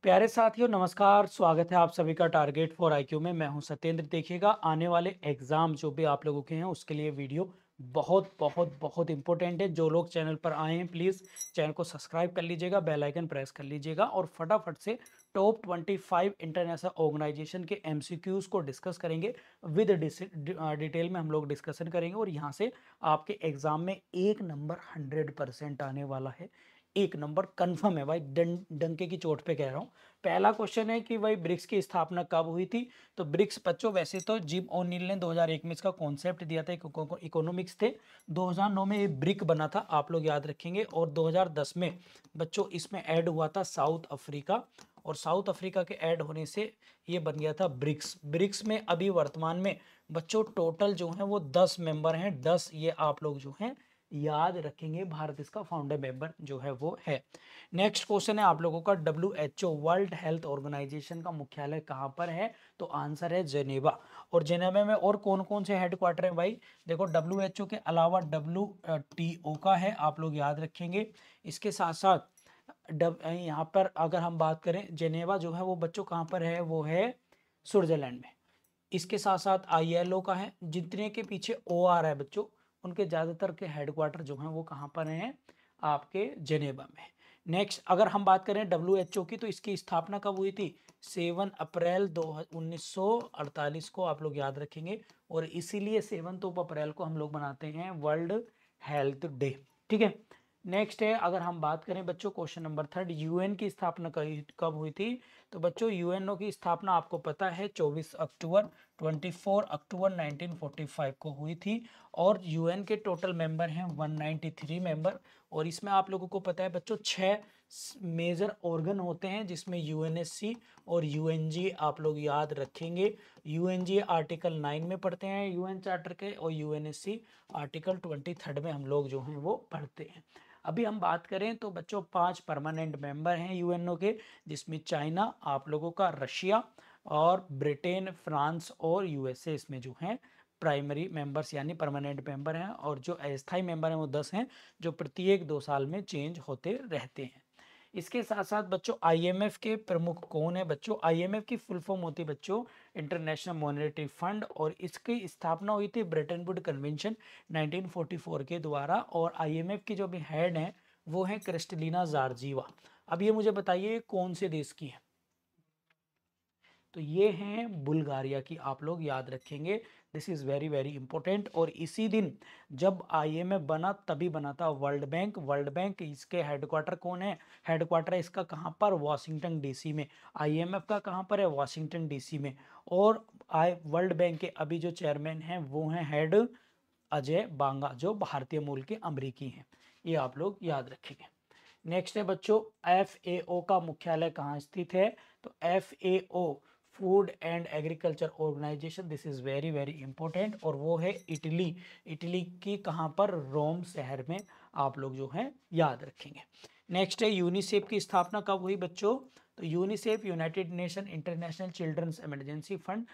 प्यारे साथियों नमस्कार। स्वागत है आप सभी का टारगेट फॉर आईक्यू में। मैं हूं सत्येंद्र। देखिएगा, आने वाले एग्जाम जो भी आप लोगों के हैं उसके लिए वीडियो बहुत बहुत बहुत इंपॉर्टेंट है। जो लोग चैनल पर आए हैं प्लीज़ चैनल को सब्सक्राइब कर लीजिएगा, बेल आइकन प्रेस कर लीजिएगा और फटाफट से टॉप 25 इंटरनेशनल ऑर्गेनाइजेशन के एमसीक्यूज को डिस्कस करेंगे। विद डिटेल में हम लोग डिस्कशन करेंगे और यहाँ से आपके एग्जाम में एक नंबर 100% आने वाला है। एक नंबर कंफर्म है भाई, डंके की चोट पे कह रहा हूँ। पहला क्वेश्चन है कि भाई ब्रिक्स की स्थापना कब हुई थी। तो ब्रिक्स बच्चों वैसे तो जिम ओनिल ने 2001 में इसका कॉन्सेप्ट दिया था, इकोनॉमिक्स थे। 2009 में ये ब्रिक बना था, आप लोग याद रखेंगे। और 2010 में बच्चों इसमें ऐड हुआ था साउथ अफ्रीका, और साउथ अफ्रीका के ऐड होने से ये बन गया था ब्रिक्स। ब्रिक्स में अभी वर्तमान में बच्चों टोटल जो है वो 10 मेंबर हैं। 10 ये आप लोग जो हैं याद रखेंगे। भारत इसका फाउंडर मेंबर जो है वो है। नेक्स्ट क्वेश्चन है आप लोगों का, WHO वर्ल्ड हेल्थ ऑर्गेनाइजेशन का मुख्यालय कहाँ पर है। तो आंसर है जेनेवा। और जेनेवा में और कौन कौन से हेडक्वार्टर हैं भाई। देखो, WHO के अलावा WTO का है, आप लोग याद रखेंगे। इसके साथ साथ यहाँ पर अगर हम बात करें, जेनेवा जो है वो बच्चों कहाँ पर है, वो है स्विट्जरलैंड में। इसके साथ साथ ILO का है। जितने के पीछे OR है बच्चों, उनके ज़्यादातर के हेडक्वार्टर जो हैं वो कहाँ पर हैं, आपके जेनेवा में। नेक्स्ट अगर हम बात करें WHO की, तो इसकी स्थापना कब हुई थी। 7 अप्रैल 1948 को, आप लोग याद रखेंगे। और इसीलिए 7 अप्रैल को हम लोग मनाते हैं वर्ल्ड हेल्थ डे। ठीक है। नेक्स्ट है, अगर हम बात करें बच्चों, क्वेश्चन नंबर 3, UN की स्थापना कब हुई थी। तो बच्चों UNO की स्थापना आपको पता है 24 अक्टूबर 1945 को हुई थी। और UN के टोटल मेंबर हैं 193 मेंबर। और इसमें आप लोगों को पता है बच्चों 6 मेजर ऑर्गन होते हैं, जिसमें UNSC और UNGA आप लोग याद रखेंगे। UNGA आर्टिकल 9 में पढ़ते हैं UN चार्टर के, और UNSC आर्टिकल 23 में हम लोग जो हैं वो पढ़ते हैं। अभी हम बात करें तो बच्चों 5 परमानेंट मेंबर हैं UNO के, जिसमें चाइना, आप लोगों का रशिया और ब्रिटेन, फ्रांस और USA इसमें जो हैं प्राइमरी मेंबर्स यानी परमानेंट मेंबर हैं। और जो अस्थायी मेंबर हैं वो 10 हैं, जो प्रत्येक 2 साल में चेंज होते रहते हैं। इसके साथ साथ बच्चों IMF के प्रमुख कौन है। बच्चों IMF की फुल फॉर्म होती है बच्चों इंटरनेशनल मॉनेटरी फंड, और इसकी स्थापना हुई थी ब्रेटन वुड कन्वेंशन 1944 के द्वारा। और IMF की जो भी हेड हैं वो है क्रिस्टलिना जार्जीवा। अब ये मुझे बताइए कौन से देश की है। तो ये हैं बुल्गारिया की, आप लोग याद रखेंगे। This is very very important. और इसी दिन जब IMF बना तभी बना था वर्ल्ड बैंक। वर्ल्ड बैंक इसके हेडक्वार्टर कौन है, हेडक्वार्टर है इसका कहाँ पर, वाशिंगटन DC में। IMF का कहाँ पर है, वाशिंगटन DC में। और वर्ल्ड बैंक के अभी जो चेयरमैन हैं वो हैं हेड अजय बांगा, जो भारतीय मूल के अमरीकी हैं। ये आप लोग याद रखेंगे। नेक्स्ट है बच्चों, FAO का मुख्यालय कहाँ स्थित है। तो FAO Food and Agriculture Organization, this is very very important, और वो है इटली। इटली की कहाँ पर, रोम शहर में, आप लोग जो हैं याद रखेंगे। नेक्स्ट है, यूनिसेफ की स्थापना कब हुई बच्चों। तो UNICEF United Nation International Children's Emergency Fund.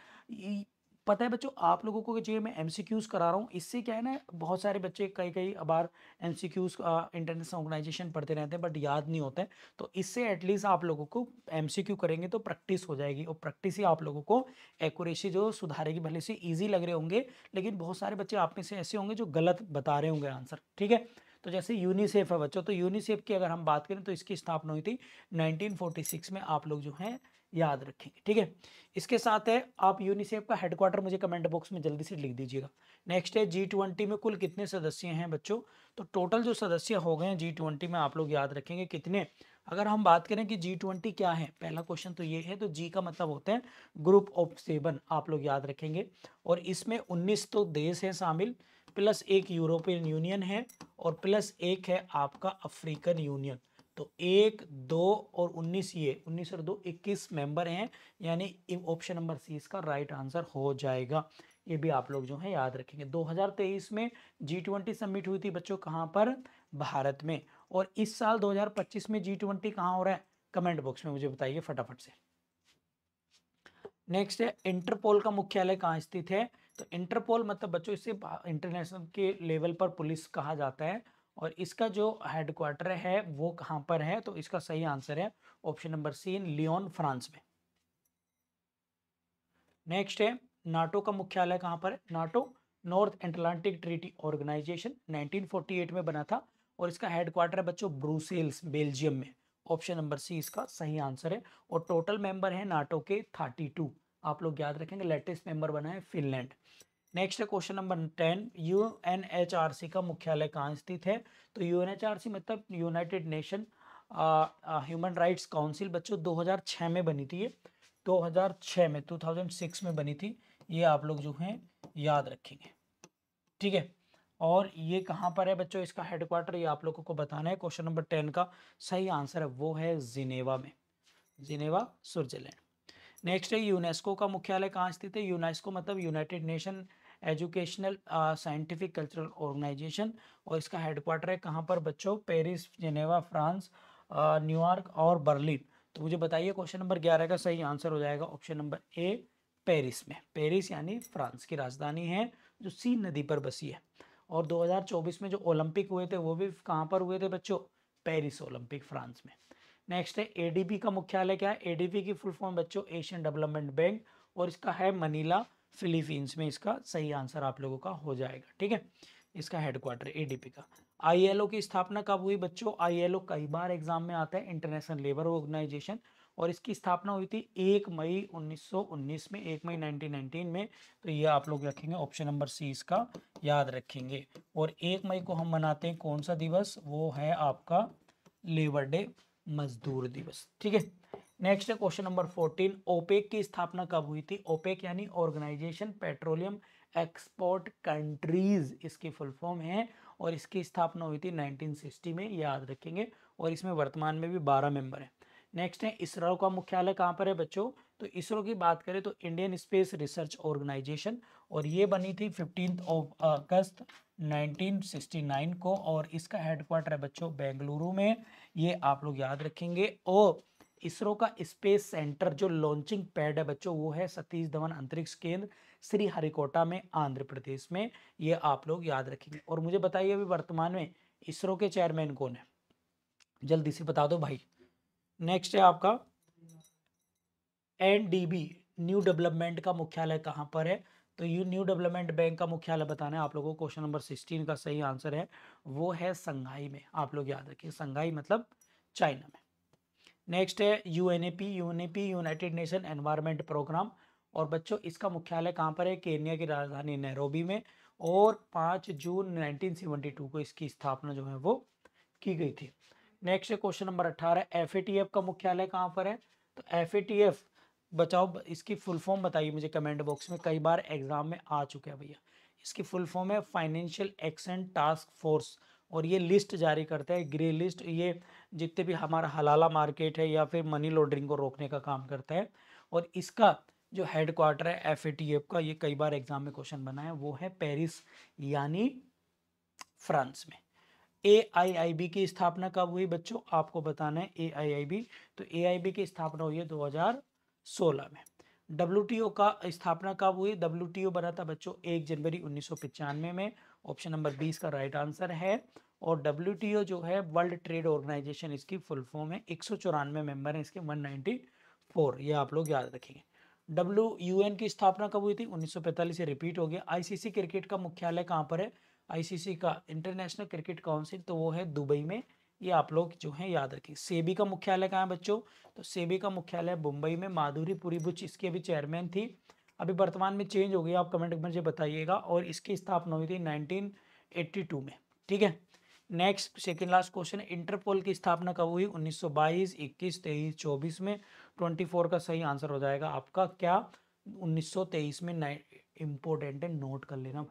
पता है बच्चों आप लोगों को, जो मैं MCQs करा रहा हूँ इससे क्या है ना, बहुत सारे बच्चे कई कई बार MCQs इंटरनेशनल ऑर्गेनाइजेशन पढ़ते रहते हैं बट याद नहीं होता है। तो इससे एटलीस्ट आप लोगों को MCQ करेंगे तो प्रैक्टिस हो जाएगी, और प्रैक्टिस ही आप लोगों को एक्यूरेसी जो सुधारेगी। भले से इजी लग रहे होंगे लेकिन बहुत सारे बच्चे आप में से ऐसे होंगे जो गलत बता रहे होंगे आंसर। ठीक है। तो जैसे यूनिसेफ है बच्चों, तो यूनिसेफ की अगर हम बात करें तो इसकी स्थापना हुई थी 1946 में, आप लोग जो हैं याद रखेंगे। ठीक है। इसके साथ है, आप यूनिसेफ का हेडक्वार्टर मुझे कमेंट बॉक्स में जल्दी से लिख दीजिएगा। नेक्स्ट है, G20 में कुल कितने सदस्य हैं बच्चों। तो टोटल जो सदस्य हो गए हैं G20 में, आप लोग याद रखेंगे कितने। अगर हम बात करें कि G20 क्या है, पहला क्वेश्चन तो ये है। तो G का मतलब होता है ग्रुप ऑफ 7, आप लोग याद रखेंगे। और इसमें 19 तो देश हैं शामिल, प्लस एक यूरोपियन यूनियन है, और प्लस एक है आपका अफ्रीकन यूनियन। तो 1 2 और 19, ये 19 और 2 21 मेंबर हैं। यानी ऑप्शन नंबर C इसका राइट आंसर हो जाएगा। ये भी आप लोग जो है याद रखेंगे। 2023 में G20 समिट हुई थी बच्चों, कहाँ पर, भारत में। और इस साल 2025 में G20 कहाँ हो रहा है, कमेंट बॉक्स में मुझे बताइए फटाफट से। नेक्स्ट है, इंटरपोल का मुख्यालय कहाँ स्थित है। तो इंटरपोल मतलब बच्चों इसे इंटरनेशनल के लेवल पर पुलिस कहा जाता है, और इसका जो हेडक्वार्टर है वो कहाँ पर है, तो इसका सही आंसर है option number C, in Lyon France में। नेक्स्ट है नाटो का मुख्यालय कहाँ पर है। NATO North Atlantic Treaty Organization 1948 में बना था और इसका हेडक्वार्टर है बच्चों ब्रुसेल्स, बेल्जियम में। ऑप्शन नंबर सी इसका सही आंसर है। और टोटल मेंबर है नाटो के 32, आप लोग याद रखेंगे। लेटेस्ट मेंबर बना है फिनलैंड। नेक्स्ट है क्वेश्चन नंबर 10, यूएनएचआरसी का मुख्यालय कहाँ स्थित है। तो यूएनएचआरसी मतलब United nation human rights council बच्चों 2006 में बनी थी ये। 2006 में 2006 में बनी थी, ये आप लोग जो हैं याद रखेंगे, ठीक है। और ये कहाँ पर है बच्चों, इसका हेडक्वार्टर ये आप लोगों को बताना है। क्वेश्चन नंबर 10 का सही आंसर है वो है जिनेवा में, जिनेवा स्विट्जरलैंड। नेक्स्ट है यूनेस्को का मुख्यालय कहाँ स्थित है। यूनेस्को मतलब United Nation Educational Scientific Cultural Organization और इसका हेडक्वार्टर है कहाँ पर बच्चों, पेरिस, जेनेवा, फ्रांस, न्यूयॉर्क और बर्लिन। तो मुझे बताइए क्वेश्चन नंबर 11 का सही आंसर हो जाएगा ऑप्शन नंबर ए, पेरिस में। पेरिस यानी फ्रांस की राजधानी है जो सीन नदी पर बसी है। और 2024 में जो ओलंपिक हुए थे वो भी कहाँ पर हुए थे बच्चों, पेरिस ओलंपिक, फ्रांस में। नेक्स्ट है एडीबी का मुख्यालय क्या है। एडीबी की फुल फॉर्म बच्चों एशियन डेवलपमेंट बैंक और इसका है मनीला, फिलीपींस में। इसका सही आंसर आप लोगों का हो जाएगा, ठीक है। इसका हेडक्वार्टर एडीबी का। आईएलओ की स्थापना कब हुई बच्चों। आईएलओ कई बार एग्जाम में आता है, इंटरनेशनल लेबर ऑर्गेनाइजेशन, और इसकी स्थापना हुई थी 1 मई 1919 में, 1 मई 1919 में। तो ये आप लोग रखेंगे ऑप्शन नंबर सी इसका याद रखेंगे। और 1 मई को हम मनाते हैं कौन सा दिवस, वो है आपका लेबर डे, मजदूर दिवस, ठीक है। नेक्स्ट है क्वेश्चन नंबर 14, ओपेक की स्थापना कब हुई थी। ओपेक यानी ऑर्गेनाइजेशन पेट्रोलियम एक्सपोर्ट कंट्रीज इसकी फुल फॉर्म है और इसकी स्थापना हुई थी 1960 में, याद रखेंगे। और इसमें वर्तमान में भी 12 मेंबर हैं। नेक्स्ट है इसरो का मुख्यालय कहाँ पर है बच्चों। तो इसरो की बात करें तो इंडियन स्पेस रिसर्च ऑर्गेनाइजेशन, और ये बनी थी 15 अगस्त 1969 को और इसका हेडक्वार्टर है बच्चों बेंगलुरु में, ये आप लोग याद रखेंगे। और इसरो का स्पेस सेंटर जो लॉन्चिंग पैड है बच्चों वो है सतीश धवन अंतरिक्ष केंद्र, श्री हरिकोटा में, आंध्र प्रदेश में, ये आप लोग याद रखेंगे। और मुझे बताइए अभी वर्तमान में इसरो के चेयरमैन कौन है, जल्दी से बता दो भाई। नेक्स्ट है आपका एनडीबी, न्यू डेवलपमेंट का मुख्यालय कहाँ पर है। तो यू न्यू डेवलपमेंट बैंक का मुख्यालय बताना है आप लोगों को। क्वेश्चन नंबर 16 का सही आंसर है वो है संघाई में, आप लोग याद रखिए, संघाई मतलब चाइना में। नेक्स्ट है यूएनएपी, यूएनएपी यूनाइटेड नेशन एनवायरनमेंट प्रोग्राम, और बच्चों इसका मुख्यालय कहाँ पर है, केन्या की राजधानी नैरोबी में। और 5 जून 1972 को इसकी स्थापना जो है वो की गई थी। नेक्स्ट है क्वेश्चन नंबर 18, एफएटीएफ का मुख्यालय कहाँ पर है। तो एफएटीएफ बचाओ, इसकी फुल फॉर्म बताइए मुझे कमेंट बॉक्स में, कई बार एग्जाम में आ चुका है भैया। इसकी फुल फॉर्म है फाइनेंशियल एक्शन टास्क फोर्स, और ये लिस्ट जारी करता है, ग्रे लिस्ट, ये जितने भी हमारा हलाला मार्केट है या फिर मनी लॉन्ड्रिंग को रोकने का काम करता है। और इसका जो हेडक्वार्टर है एफएटीएफ का, ये कई बार एग्जाम में क्वेश्चन बना है, वो है पेरिस यानी फ्रांस में। एआईआईबी की स्थापना कब हुई बच्चों, आपको बताना है एआईआईबी। तो एआईबी की स्थापना हुई है 2016 में। डब्ल्यूटीओ का स्थापना कब हुई। डब्ल्यूटीओ बना था बच्चों 1 जनवरी 1995 में, ऑप्शन नंबर 20 का राइट आंसर है। और डब्ल्यूटीओ जो है वर्ल्ड ट्रेड ऑर्गेनाइजेशन इसकी फुल फॉर्म है, 194 मेंबर हैं इसके, 194, ये आप लोग याद रखेंगे। यूएन की स्थापना कब हुई थी, 1945 से रिपीट हो गया। आईसीसी क्रिकेट का मुख्यालय कहाँ पर है। आईसीसी का इंटरनेशनल क्रिकेट काउंसिल, तो वो है दुबई में, ये आप लोग जो है याद रखें। सेबी का मुख्यालय कहाँ है बच्चों। तो सेबी का मुख्यालय मुंबई में, माधुरी पुरी बुच इसकी अभी चेयरमैन थी, अभी वर्तमान में चेंज हो गई, आप कमेंट में मुझे बताइएगा। और इसकी स्थापना हुई थी 1982 में, ठीक है। Next second last question, Interpol की स्थापना कब हुई, 1922, 21, 23, 24 में। 24 का सही आंसर हो जाएगा आपका क्या, 1923 में। इंपॉर्टेंट है, नोट कर लेना,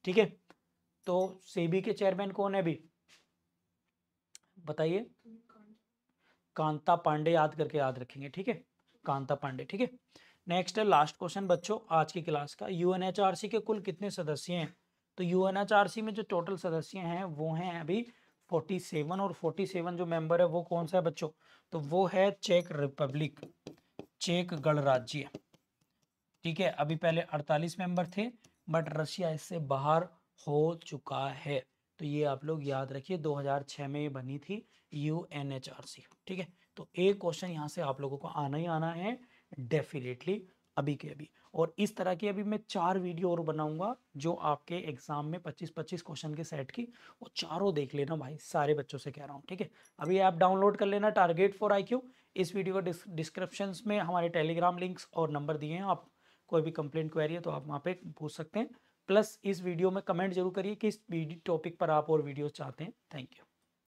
ठीक है। तो सेबी के चेयरमैन कौन है अभी बताइए, कांता पांडे, याद करके याद रखेंगे, ठीक है, कांता पांडे, ठीक है। नेक्स्ट है लास्ट क्वेश्चन बच्चों आज की क्लास का, यूएनएचआरसी के कुल कितने सदस्य हैं। तो यूएनएचआरसी में जो टोटल सदस्य हैं वो हैं अभी 47, और 47 जो मेंबर है वो कौन सा है बच्चों, तो वो है चेक रिपब्लिक, चेक गणराज्य, ठीक है। अभी पहले 48 मेंबर थे बट रशिया इससे बाहर हो चुका है, तो ये आप लोग याद रखिए 2006 में ये बनी थी UNHRC। ठीक है, तो एक क्वेश्चन यहाँ से आप लोगों को आना ही आना है डेफिनेटली अभी के अभी। और इस तरह की अभी मैं 4 वीडियो और बनाऊंगा जो आपके एग्जाम में 25-25 क्वेश्चन के सेट की, वो चारों देख लेना भाई, सारे बच्चों से कह रहा हूँ। ठीक है, अभी ऐप डाउनलोड कर लेना टारगेट फॉर IQ। इस वीडियो का डिस्क्रिप्शन में हमारे टेलीग्राम लिंक्स और नंबर दिए हैं, आप कोई भी कंप्लेंट क्वेरी है तो आप वहाँ पे पूछ सकते हैं। प्लस इस वीडियो में कमेंट जरूर करिए कि इस टॉपिक पर आप और वीडियोस चाहते हैं। Thank you.